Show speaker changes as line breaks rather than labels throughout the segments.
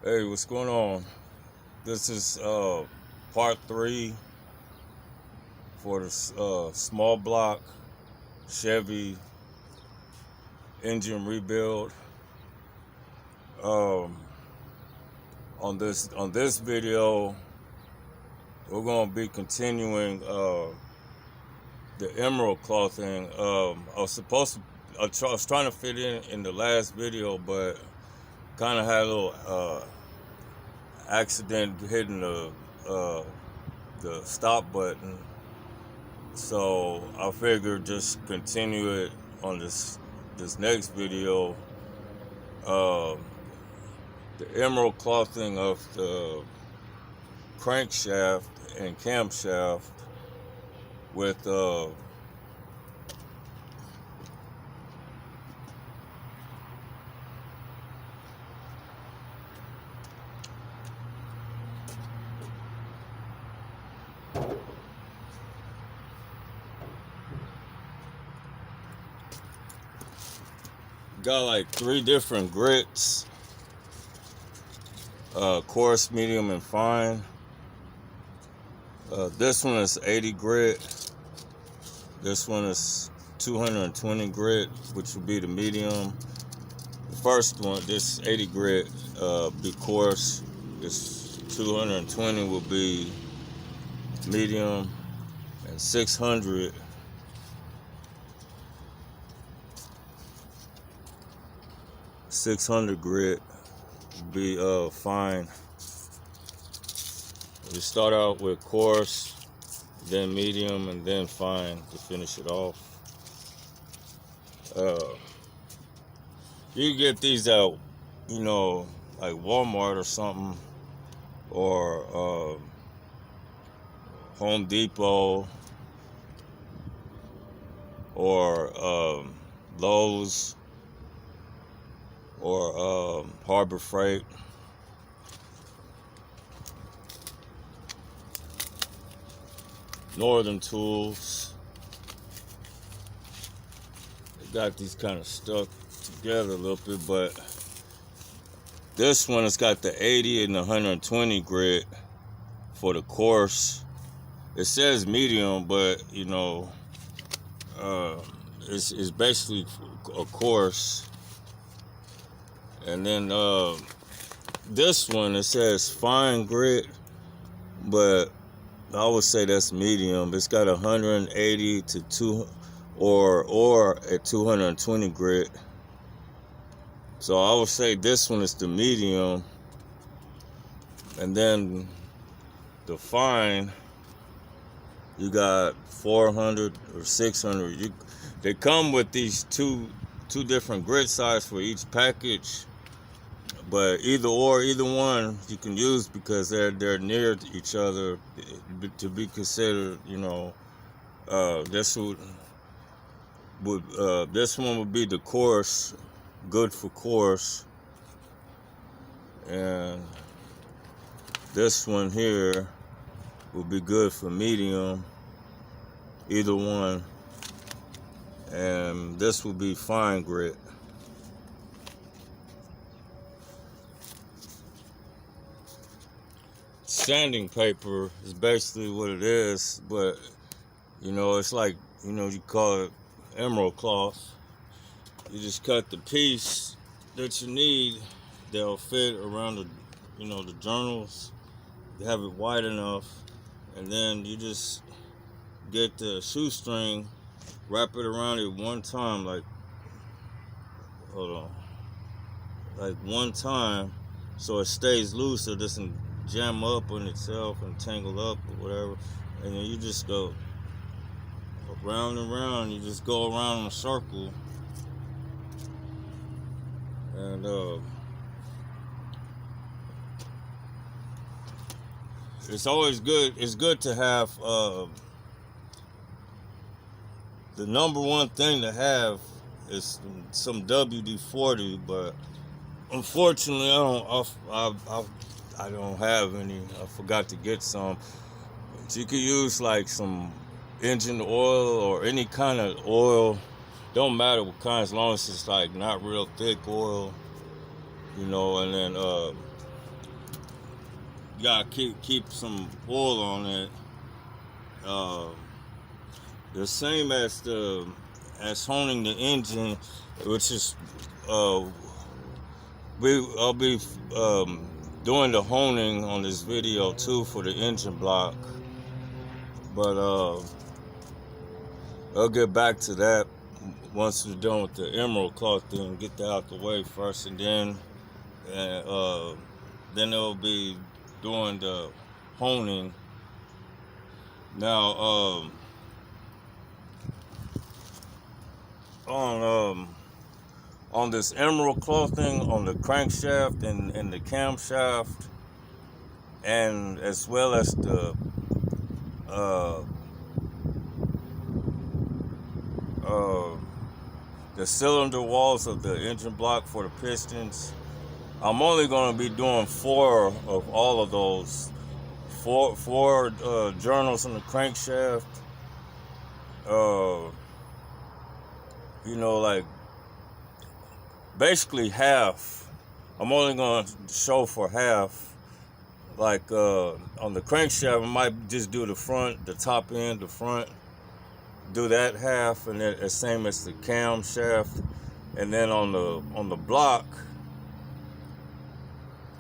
Hey, what's going on? This is part 3 for the small block Chevy engine rebuild. Um, on this video, we're gonna be continuing the emerald clothing. I was trying to fit in the last video, but kind of had a little accident hitting the stop button. So I figured just continue it on this next video. Uh, the emerald clothing of the crankshaft and camshaft with got like 3 different grits: coarse, medium, and fine. This one is 80 grit. This one is 220 grit, which would be the medium. The first one, this 80 grit, be coarse. This 220 will be medium, and 600 grit be fine. We start out with coarse, then medium, and then fine to finish it off. You get these out, like Walmart or something, or Home Depot, or Lowe's, or Harbor Freight. Northern Tools. They got these kind of stuck together a little bit, but this one has got the 80 and the 120 grit for the coarse. It says medium, but it's basically a coarse. And then this one, it says fine grit, but I would say that's medium. It's got 180 to 2 or at 220 grit. So I would say this one is the medium. And then the fine, you got 400 or 600. They come with these two different grit sizes for each package. But either one you can use because they're near each other to be considered. This this one would be the coarse, good for coarse, and this one here would be good for medium. Either one, and this would be fine grit. Sanding paper is basically what it is, but it's like you call it emerald cloth. You just cut the piece that you need that'll fit around the journals. You have it wide enough, and then you just get the shoestring, wrap it around it one time, like one time, so it stays loose, so it doesn't jam up on itself and tangle up or whatever. And then you just go around and around. You just go around in a circle, and it's always good. It's good to have the number one thing to have is some WD-40, but unfortunately I don't have any. I forgot to get some. But you could use like some engine oil or any kind of oil. Don't matter what kind, as long as it's like not real thick oil, and then gotta keep some oil on it. The same as honing the engine, which is I'll be doing the honing on this video too for the engine block, but I'll get back to that once we're done with the emerald cloth thing. Get that out the way first, and then they'll be doing the honing. Now on this emerald clothing on the crankshaft and the camshaft, and as well as the cylinder walls of the engine block for the pistons, I'm only going to be doing 4 of all of those. Four journals on the crankshaft. Like basically half. I'm only going to show for half. Like on the crankshaft, I might just do the front, the top end, the front. Do that half, and then the same as the camshaft. And then on the block,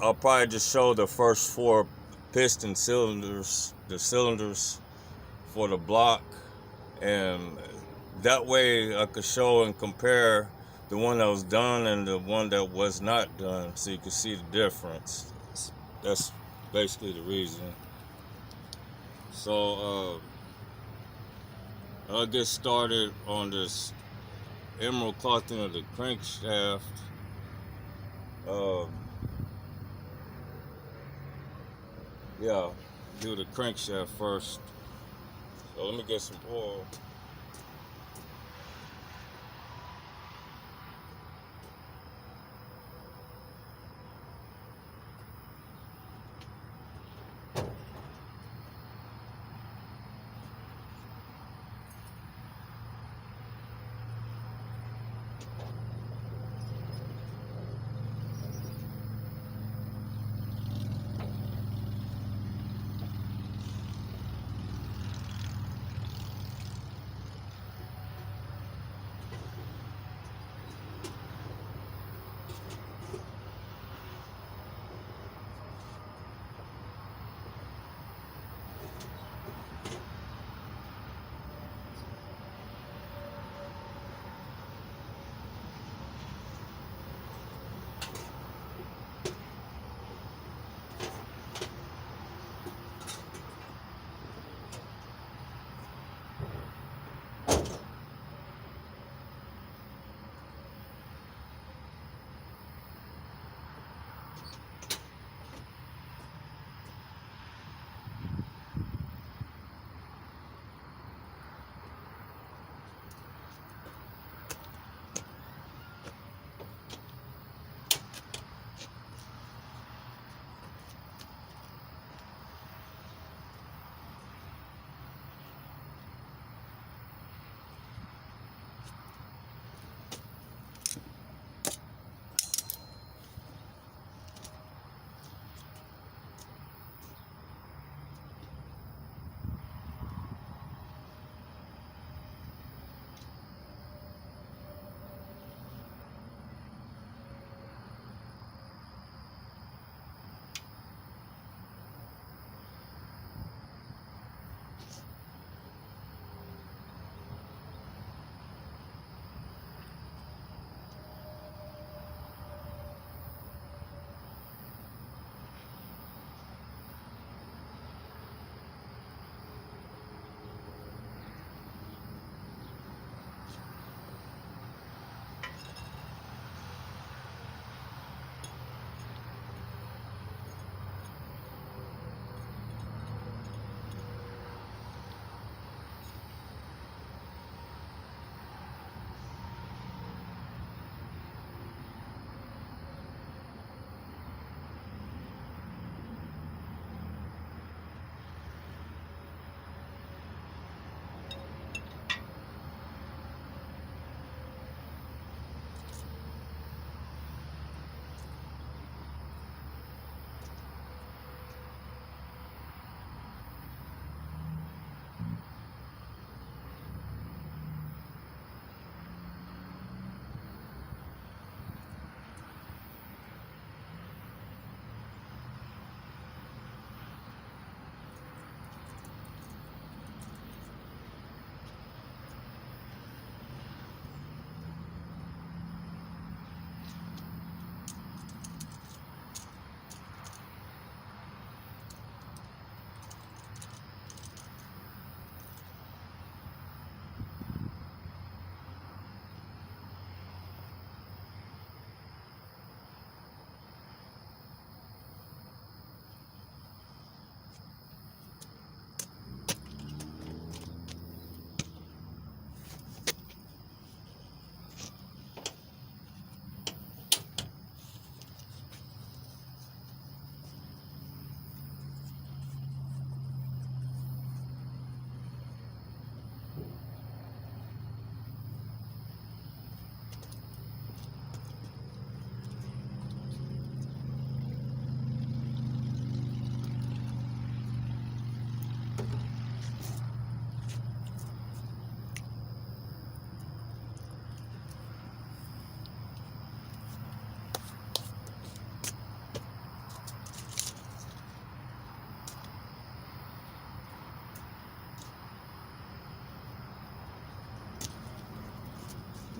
I'll probably just show the first 4 piston cylinders, the cylinders for the block, and that way I could show and compare the one that was done and the one that was not done, so you can see the difference. That's basically the reason. So I'll get started on this emerald clothing of the crankshaft. Do the crankshaft first. So let me get some oil.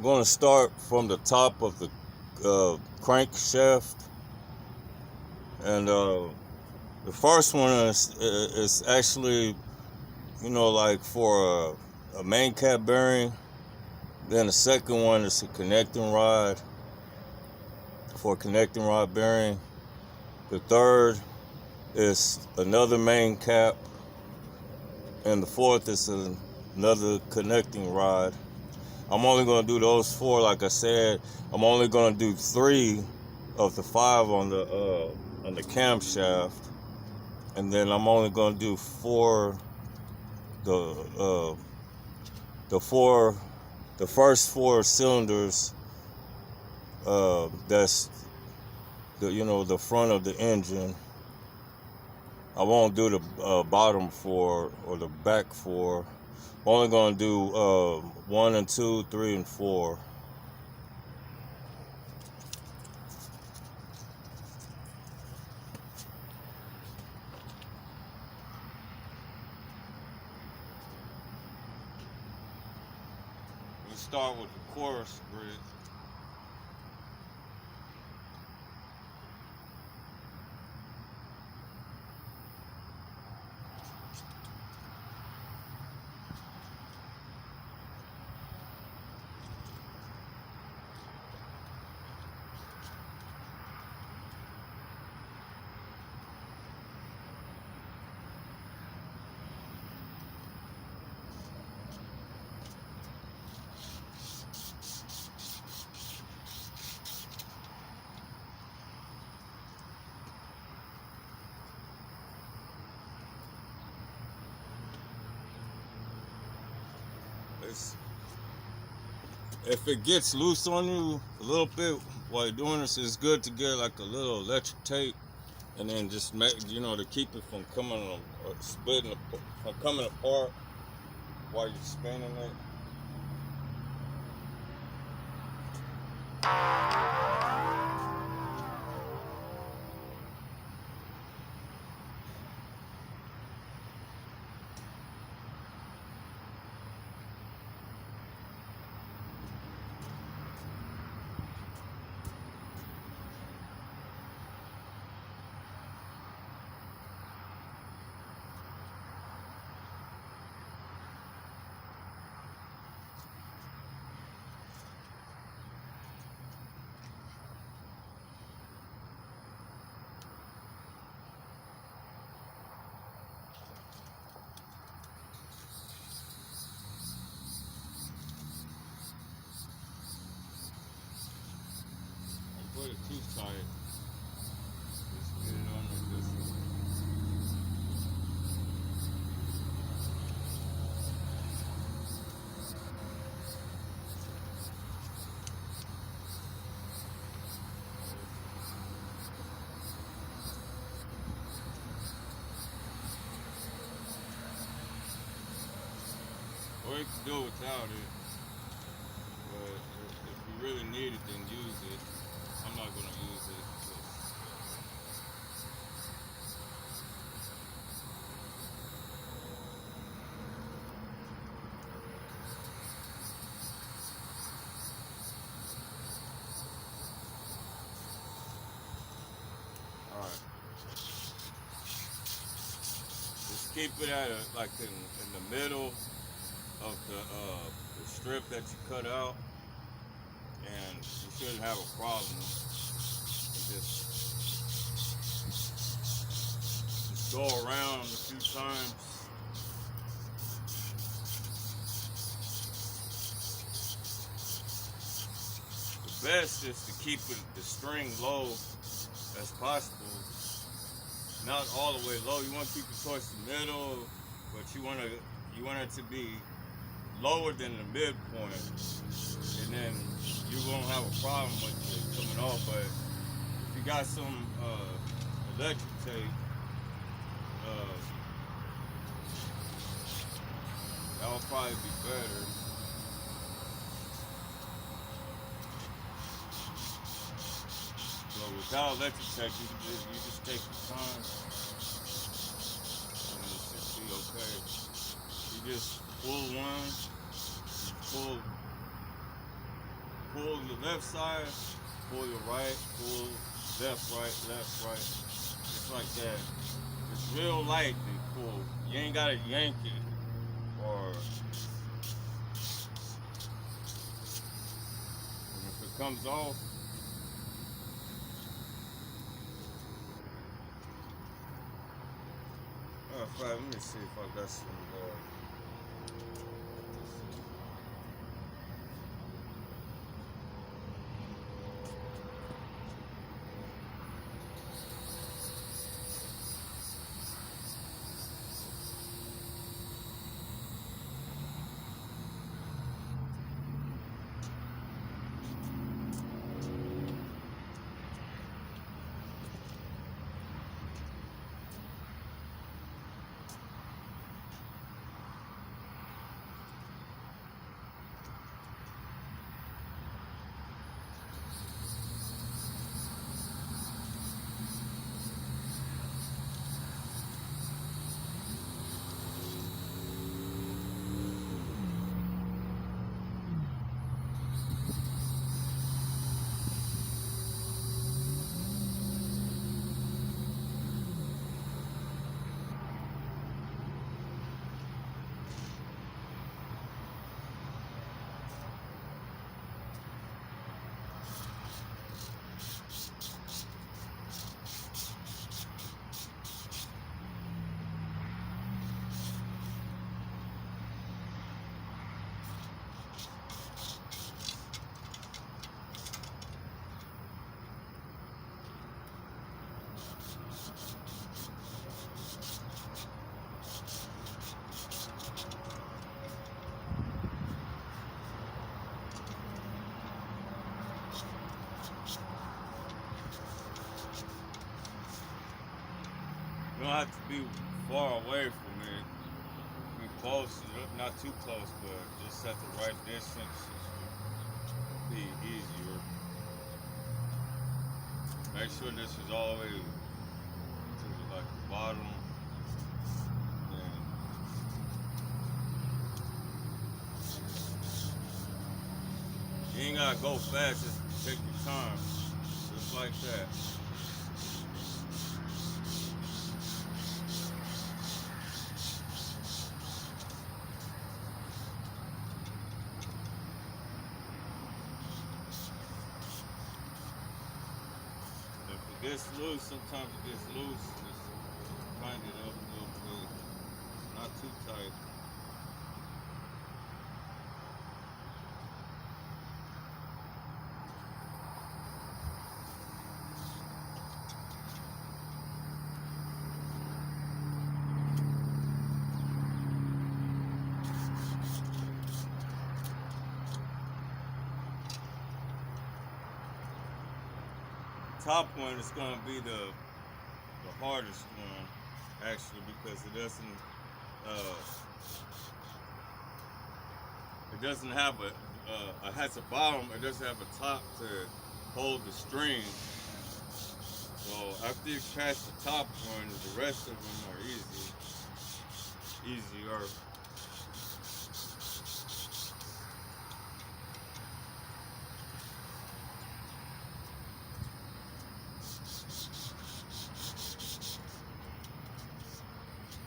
going to start from the top of the crankshaft, and the first one is actually, like for a main cap bearing. Then the second one is a connecting rod for a connecting rod bearing. The third is another main cap, and the fourth is another connecting rod. I'm only going to do those 4. Like I said, I'm only going to do 3 of the 5 on the camshaft, and then I'm only going to do 4 the first 4 cylinders. That's the front of the engine. I won't do the bottom 4 or the back 4. I'm only going to do 1 and 2, 3 and 4. We start with the chorus grid. If it gets loose on you a little bit while you're doing this, it's good to get like a little electric tape, and then just make, to keep it from coming or splitting, from coming apart while you're spinning it. Put it too tight. Just get it on like this. Or you can do it without it. But if you really need it, then use it. I'm not going to use it. Alright. Just keep it at in the middle of the strip that you cut out, and you shouldn't have a problem. Just go around a few times. The best is to keep the string low as possible. Not all the way low. You want to keep it towards the middle, but you want it to be lower than the midpoint, and then you won't have a problem with it coming off. But if you got some electric tape, that will probably be better. So without electric tape, you just take your time, and it should be okay. You just pull one, pull pull your left side, pull your right, pull left, right. Just like that. It's real light and pull. You ain't gotta yank it. Or and if it comes off, let me see if I got some you don't have to be far away from it. Be close, not too close, but just at the right distance. Be easier. Make sure this is all the way to the bottom. And you ain't gotta go fast, just take your time. Just like that. If it gets loose, sometimes it gets loose. Just tighten it up a little bit. Not too tight. Top one is going to be the hardest one, actually, because it doesn't have it has a bottom. It doesn't have a top to hold the string. So after you catch the top one, the rest of them are easier.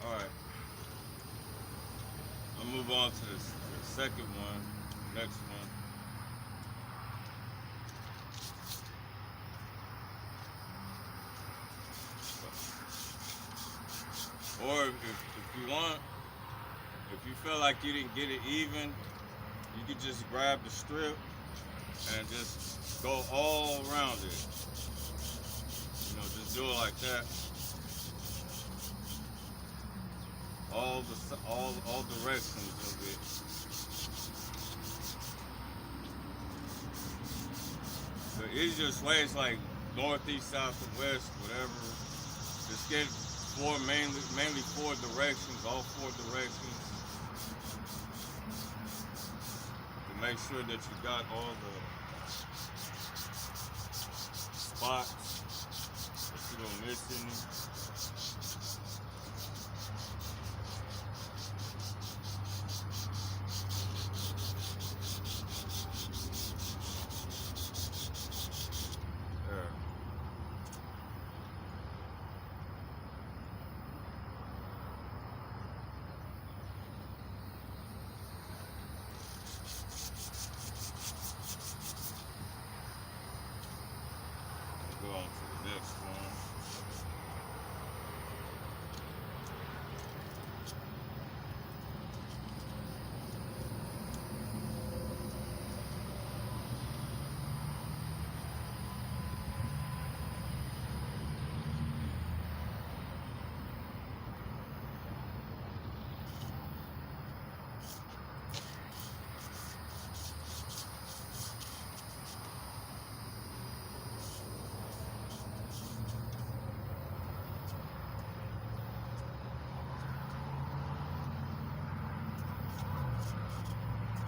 Alright, I'll move on to the second one, next one. Or if you want, if you feel like you didn't get it even, you could just grab the strip and just go all around it. You know, just do it like that. All directions of it. The easiest way is like northeast, south, and west, whatever. Just get mainly four directions, all four directions, to make sure that you got all the spots that you don't miss any. on to the next one.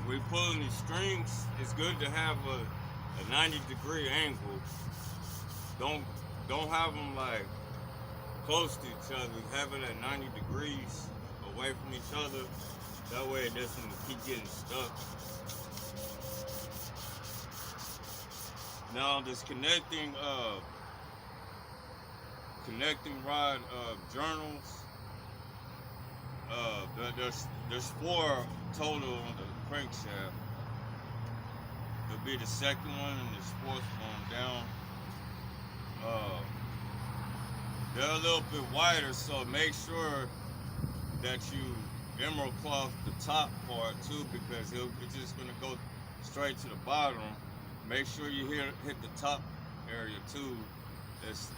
When pulling these strings, it's good to have a 90-degree angle. Don't have them like close to each other. Have it at 90 degrees away from each other. That way it doesn't keep getting stuck. Now this connecting rod journals. There's 4 total on the crankshaft. It'll be the second one and this 4th one down. They're a little bit wider, so make sure that you emerald cloth the top part too, because it's just gonna go straight to the bottom. Make sure you hit the top area too. It's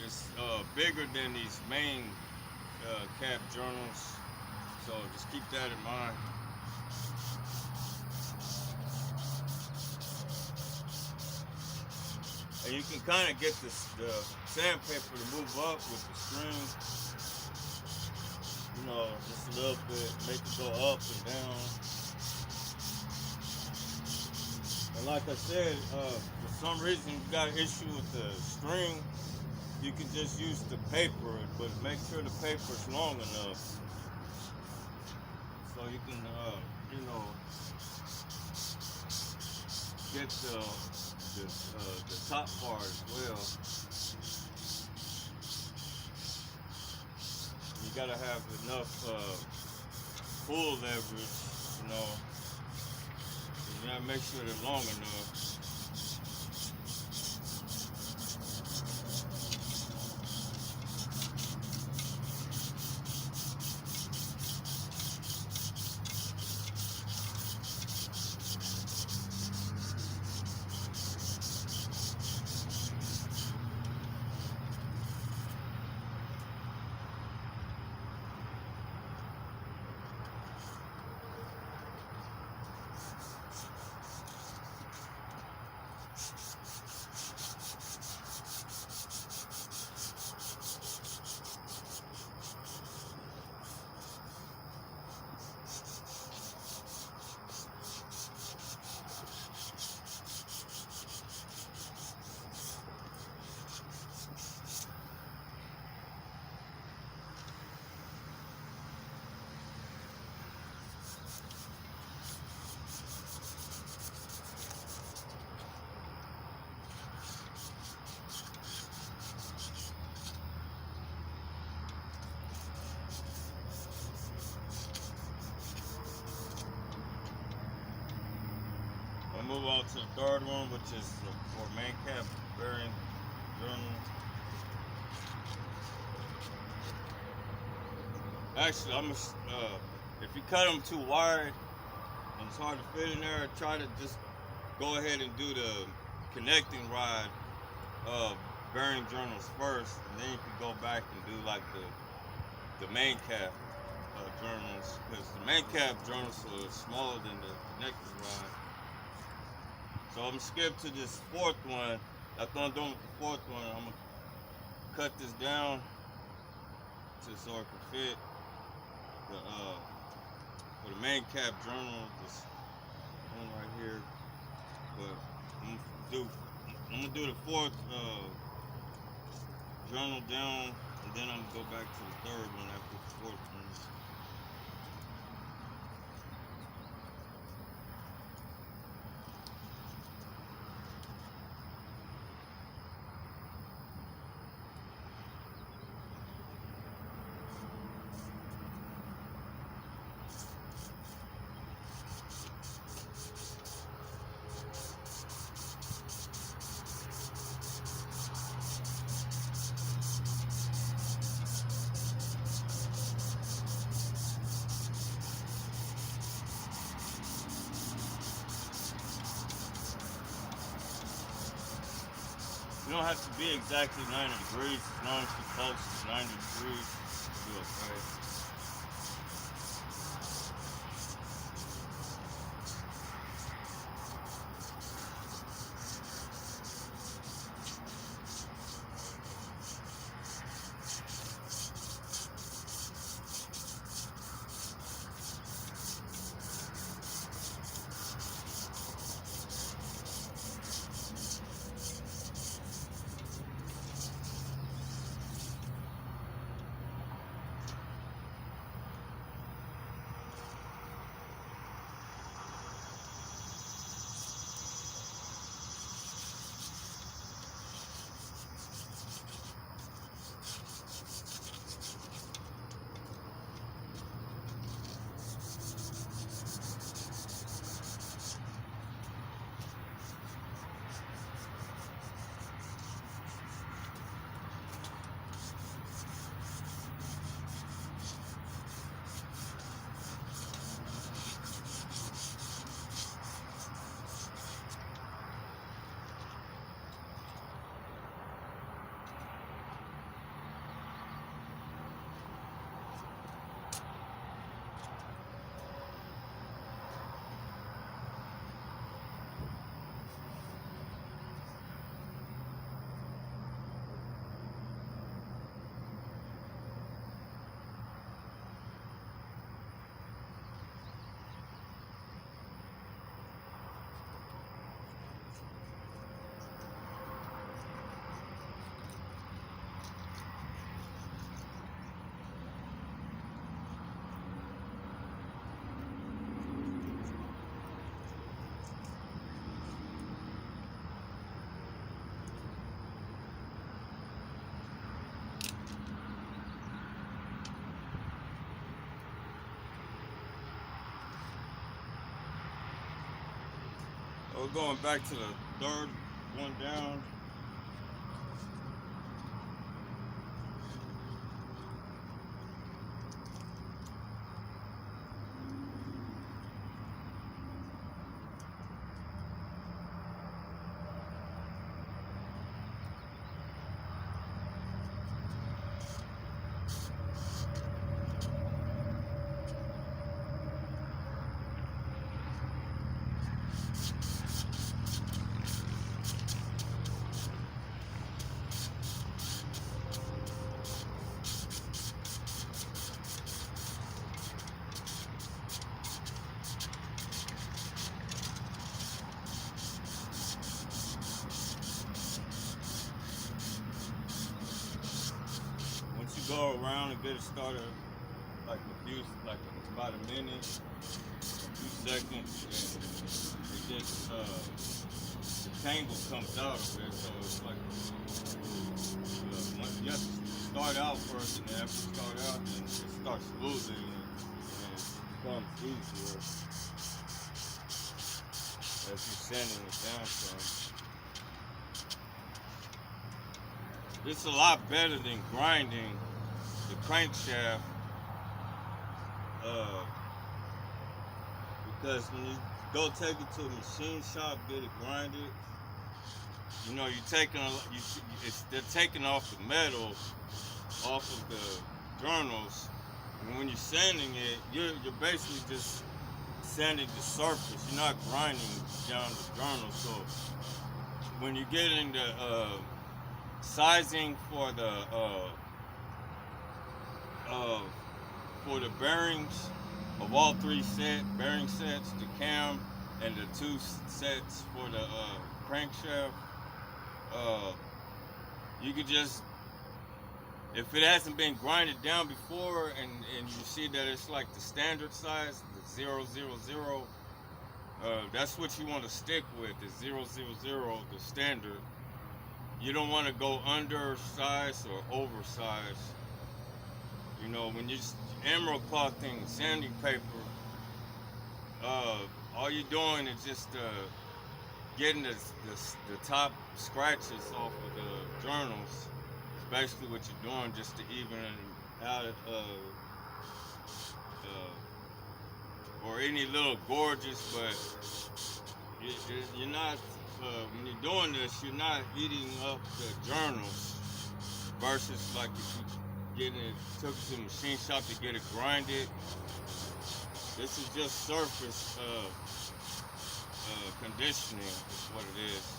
bigger than these main cap journals, so just keep that in mind. And you can kind of get the sandpaper to move up with the string. You know, just a little bit, make it go up and down. And like I said, for some reason you got an issue with the string, you can just use the paper, but make sure the paper's long enough so you can, you know, get the top part as well. You gotta have enough pull leverage, you know. You gotta make sure they're long enough. Move on to the third one, which is for main cap bearing journal. Actually, if you cut them too wide and it's hard to fit in there, try to just go ahead and do the connecting rod bearing journals first, and then you can go back and do like the main cap journals, because the main cap journals are smaller than the connecting rod. So I'm gonna skip to this 4th one. After I'm done with the 4th one, I'm gonna cut this down so it can fit for the main cap journal. This one right here. But I'm gonna do the 4th journal down, and then I'm gonna go back to the 3rd one after the 4th one. You don't have to be exactly 90 degrees. As long as you're close to 90 degrees, you'll be okay. We're going back to the third one down. Once you go around and get it started, like about a minute, a few seconds, and it just the tangle comes out of it. So it's like you have to start out first, and then after you start out, then it starts losing, and it becomes easier as you're sanding it down some. It's a lot better than grinding the crankshaft because when you go take it to a machine shop, get it grinded, you know, they're taking off the metal off of the journals, and when you're sanding it, you're basically just sanding the surface. You're not grinding down the journal. So when you get into sizing for the bearings of all three bearing sets, the cam and the two sets for the crankshaft, you could just, if it hasn't been grinded down before and you see that it's like the standard size, the 000, that's what you want to stick with, is 000, the standard. You don't want to go undersized or oversized. You know, when you're emerald clothing, sanding paper, all you're doing is just getting the top scratches off of the journals. It's basically what you're doing, just to even out or any little gorges, but you're not when you're doing this, you're not eating up the journals versus like if you took it to the machine shop to get it grinded. This is just surface conditioning is what it is.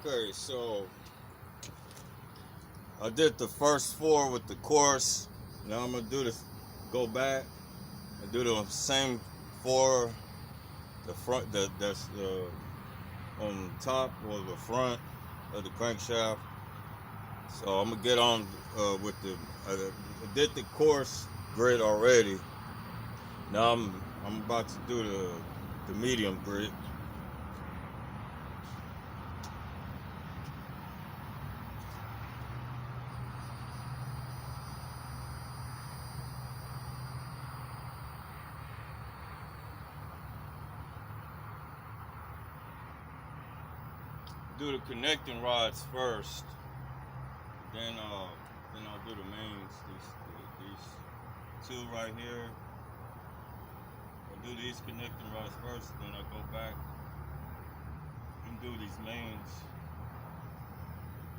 Okay, so I did the first 4 with the course. Now I'm gonna do this. Go back and do the same 4. The front, that's the on top or the front of the crankshaft. So I'm gonna get on with the. I did the course grit already. Now I'm about to do the medium grit. Do the connecting rods first, then I'll do the mains. These 2 right here. I'll do these connecting rods first, then I'll go back and do these mains.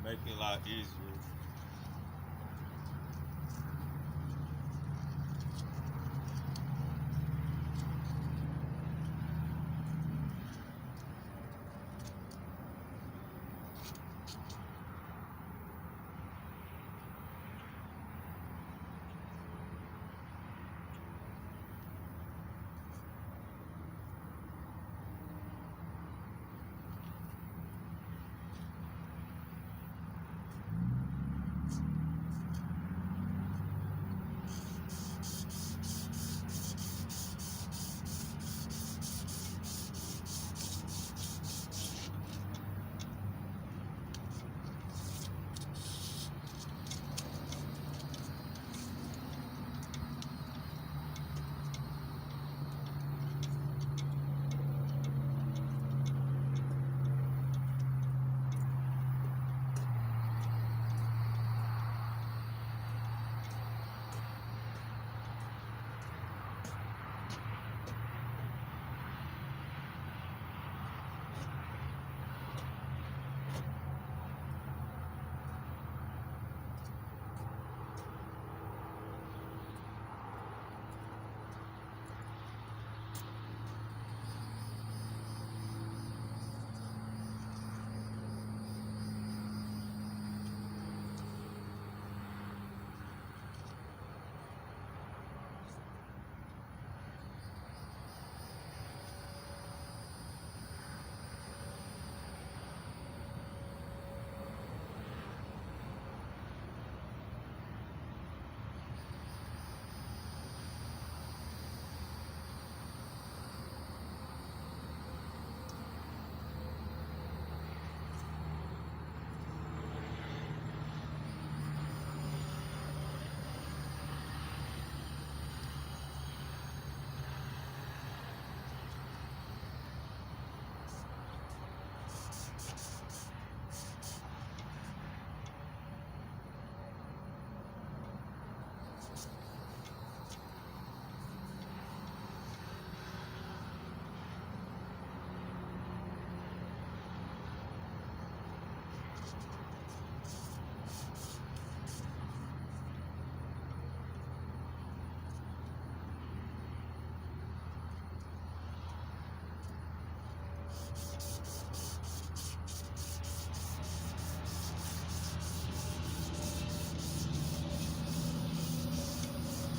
Make it a lot easier.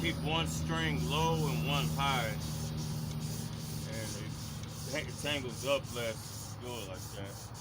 keep one string low and one high, and it tangles up less. Do it like that.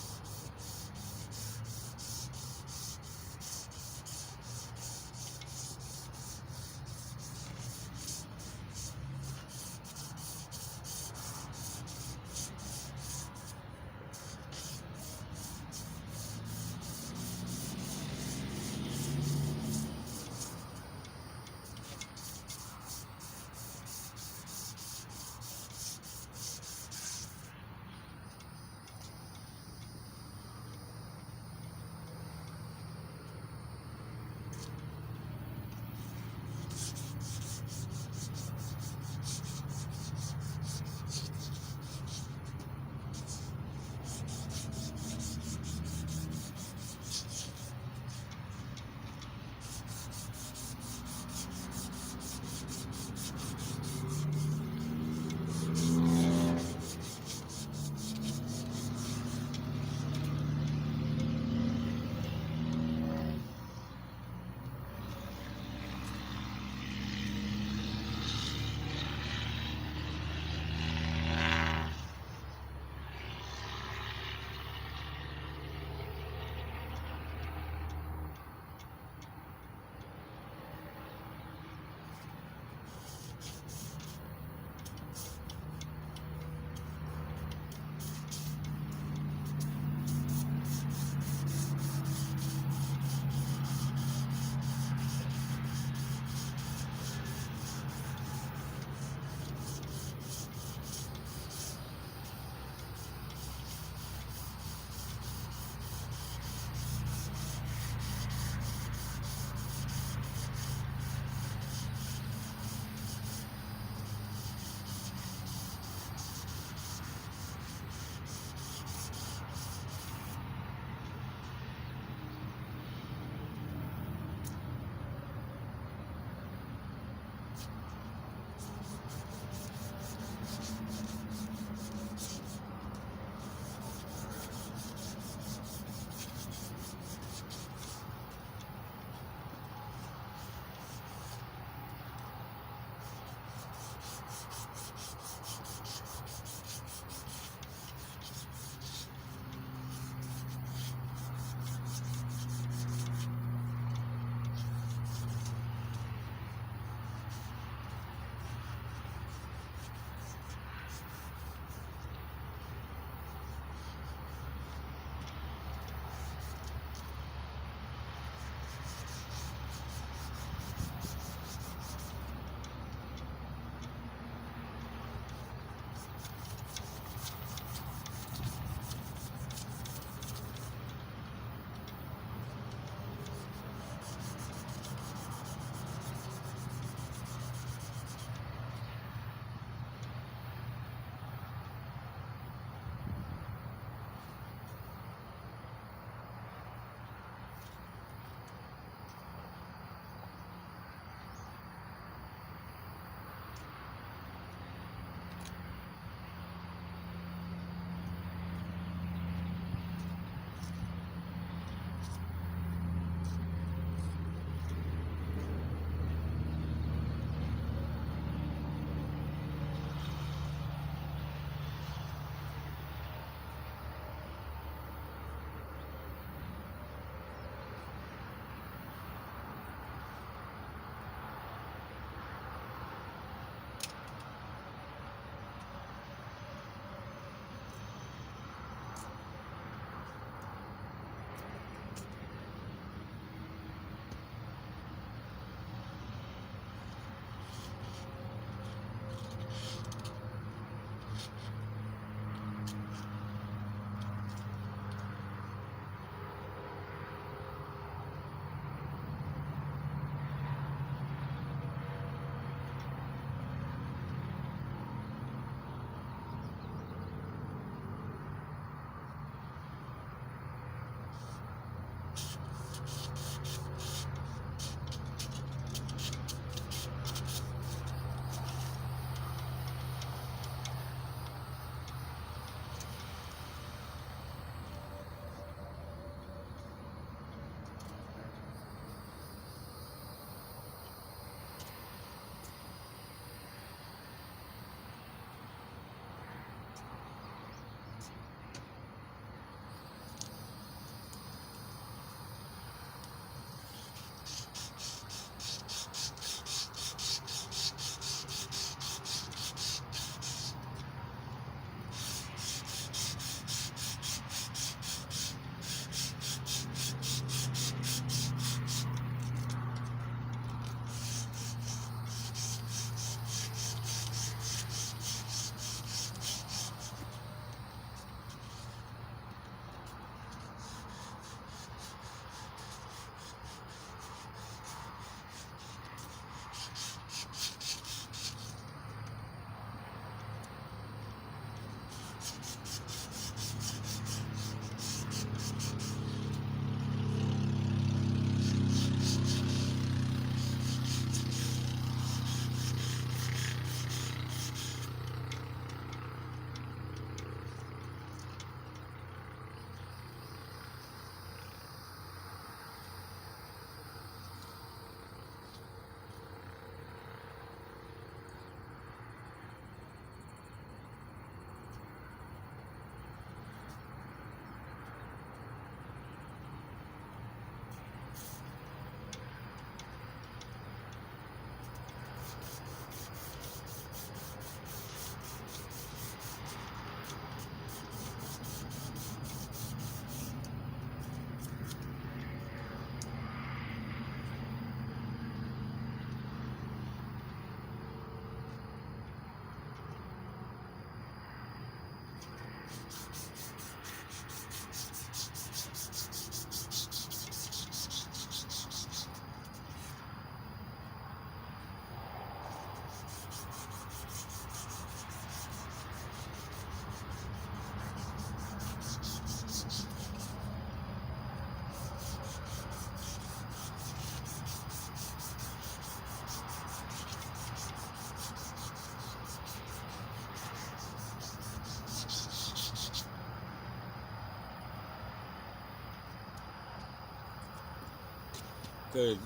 Okay,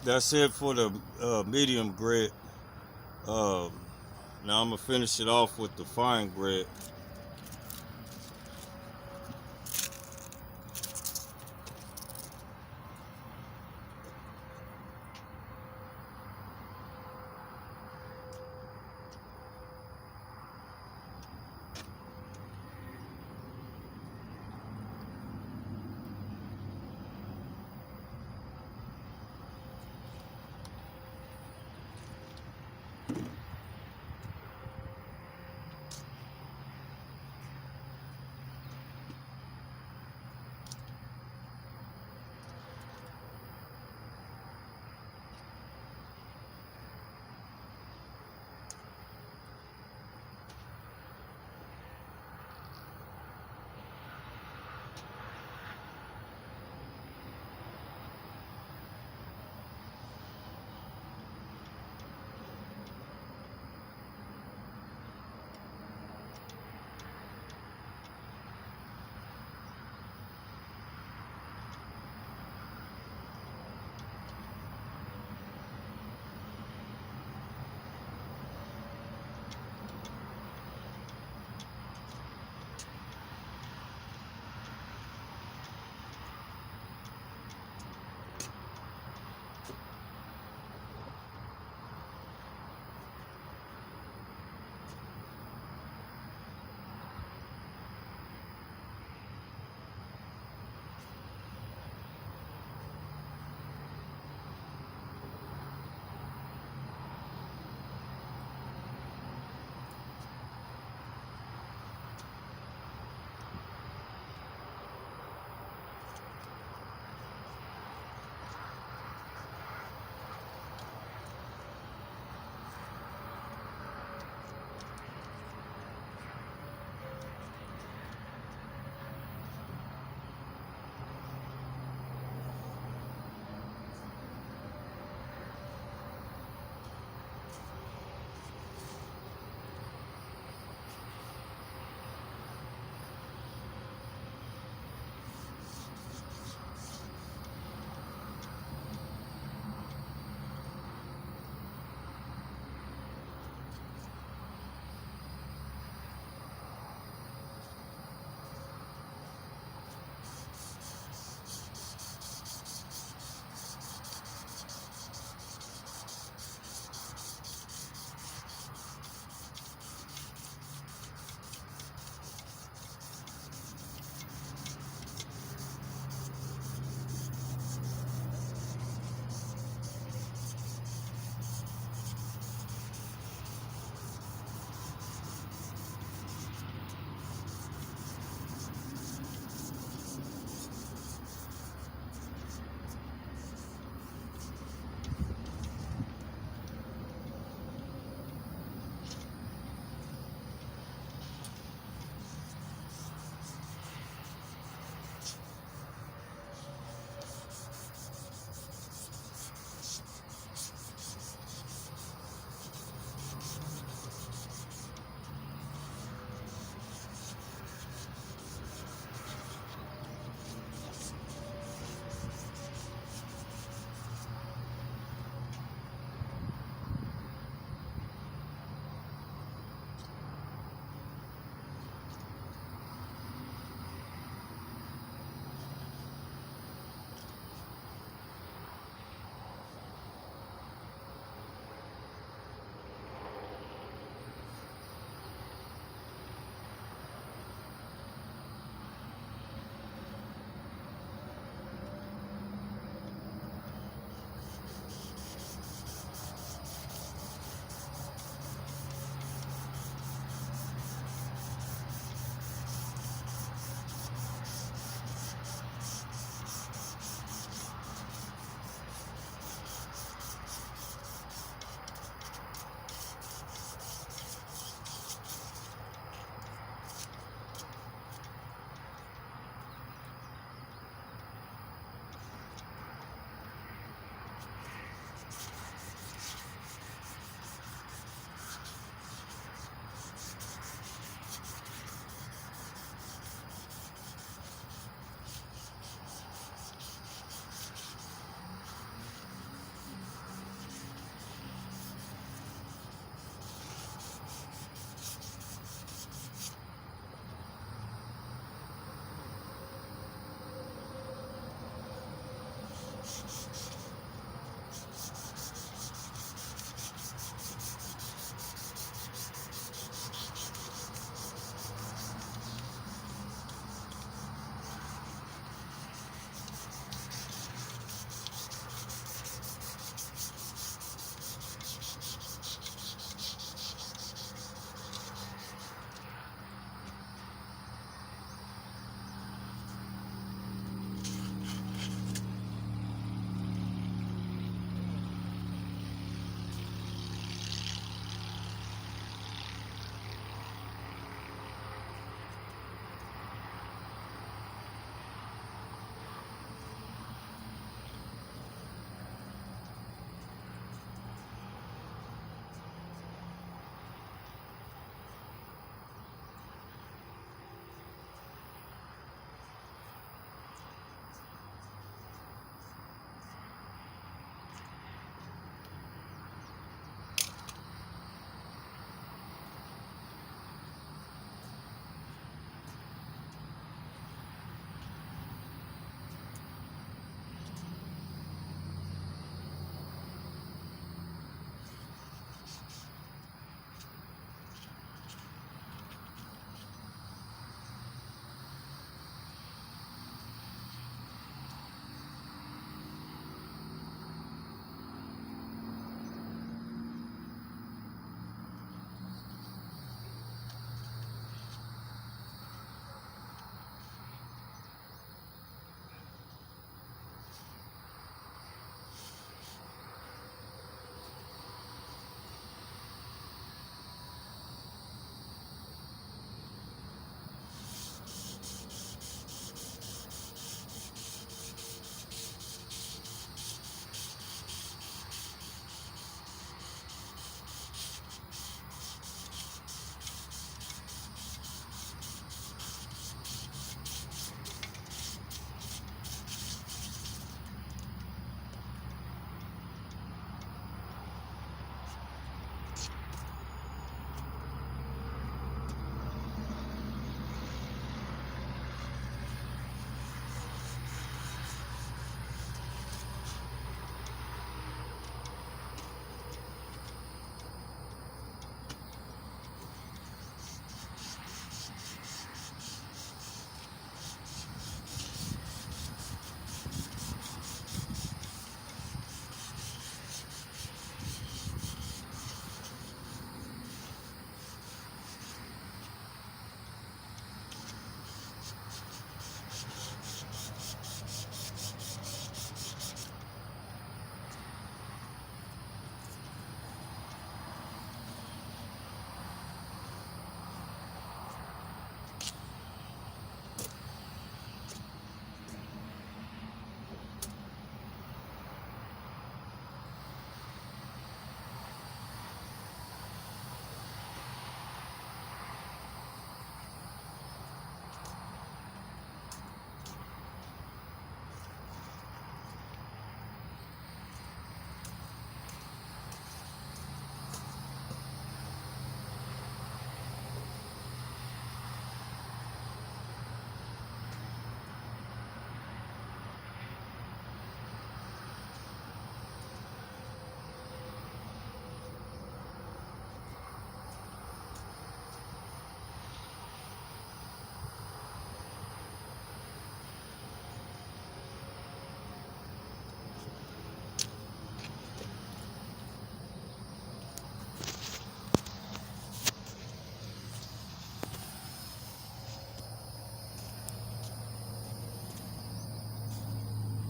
that's it for the medium grit. Uh, Now I'm gonna finish it off with the fine grit.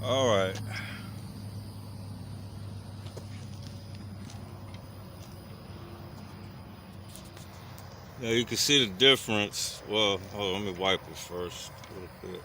All right. Now you can see the difference. Well, hold on, let me wipe it first a little bit.